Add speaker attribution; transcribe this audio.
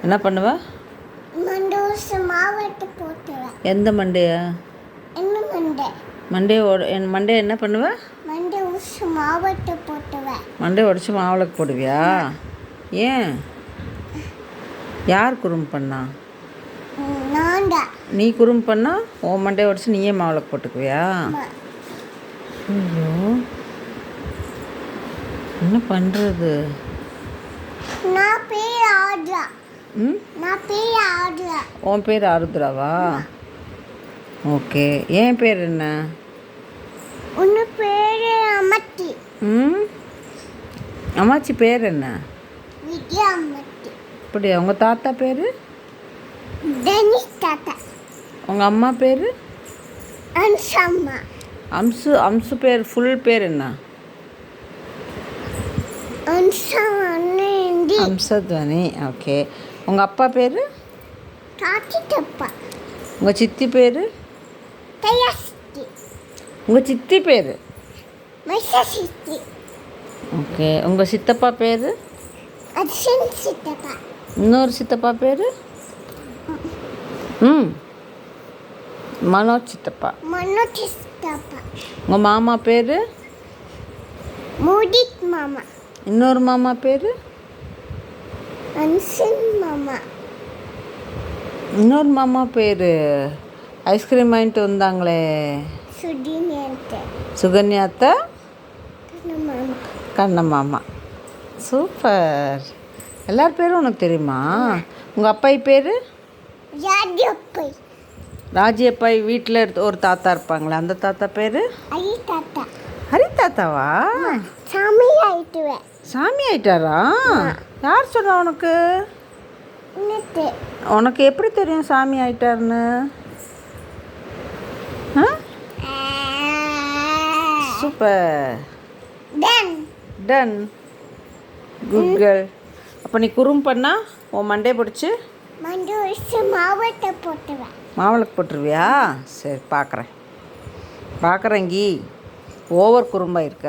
Speaker 1: என்ன பண்ணுவ?
Speaker 2: மாவட்ட போட்டுவேன்.
Speaker 1: எந்த மண்டையா?
Speaker 2: என்ன மண்டை?
Speaker 1: மண்டே என்ன பண்ணுவ?
Speaker 2: மண்டை உசு மாவட்ட போட்டுவேன்.
Speaker 1: மண்டே உடச்சி மாவுளக்கு போடுவியா? ஏன்? யார் குறும்பு பண்ணா?
Speaker 2: நான்டா.
Speaker 1: நீ குறும்பு பண்ணா உன் மண்டையை உடச்சி நீயே மாவுளக்கு போட்டுக்குவியா? ஐயோ, என்ன பண்ணுறது?
Speaker 2: நான் பேர் ஆடுறா. நான் பேர் ஆடுறா.
Speaker 1: உன் பேர் ஆருத்ராவா? ஓகே. என் பேர் என்ன?
Speaker 2: உன்னு பேர் அம்மத்தி.
Speaker 1: அம்மாச்சி பேர் என்ன?
Speaker 2: வித்யா அம்மத்தி.
Speaker 1: அப்படியா? உங்கள் தாத்தா பேர்?
Speaker 2: டெனிஸ் தாத்தா.
Speaker 1: உங்கள் அம்மா பேர்?
Speaker 2: அம்சம்மா.
Speaker 1: அம்சு பேர் ஃபுல் பேர் என்ன? அம்சத்வனி. ஓகே. உங்கள் அப்பா பேர்?
Speaker 2: தாத்திட்டப்பா.
Speaker 1: உங்கள் சித்தி பேர்?
Speaker 2: தயாசித்தி.
Speaker 1: உங்கள் சித்தி பேர்?
Speaker 2: மைசசித்தி.
Speaker 1: ஓகே. உங்கள் சித்தப்பா பேர்?
Speaker 2: அர்ஷன் சித்தப்பா.
Speaker 1: இன்னொரு சித்தப்பா பேர்? மனோஜ் சித்தப்பா.
Speaker 2: மனோஜ் சித்தப்பா.
Speaker 1: உங்கள் மாமா பேர்?
Speaker 2: முதித் மாமா.
Speaker 1: இன்னொரு மாமா பேர்?
Speaker 2: அன்சன் மாமா.
Speaker 1: இன்னொரு மாமா பேர் ஐஸ்கிரீம் வாங்கிட்டு வந்தாங்களே, சுகன்யாத்தா. கண்ண மாமா. சூப்பர். எல்லார் பேரும் உனக்கு தெரியுமா? உங்கள் அப்பாய் பேர்?
Speaker 2: ராஜியப்பை.
Speaker 1: ராஜியப்பாய். வீட்டில் ஒரு தாத்தா இருப்பாங்களே, அந்த தாத்தா பேர்?
Speaker 2: ஹரி தாத்தா.
Speaker 1: ஹரி தாத்தாவா?
Speaker 2: சாமி ஆயிட்டுவேன்.
Speaker 1: சாமி ஆயிட்டாரா? யார் சொன்னா உனக்கு? உனக்கு எப்படி தெரியும் சாமி ஆயிட்டாருன்னு? சூப்பர். டன். Good girl. அப்போ நீ குறும் பண்ணா உன் மண்டே பிடிச்சி
Speaker 2: மாவட்ட போட்டுவேன்.
Speaker 1: மாவளுக்கு போட்டுருவியா? சரி, பார்க்குறேன். பார்க்குறேங்கி. ஓவர் குறும்பாக இருக்க.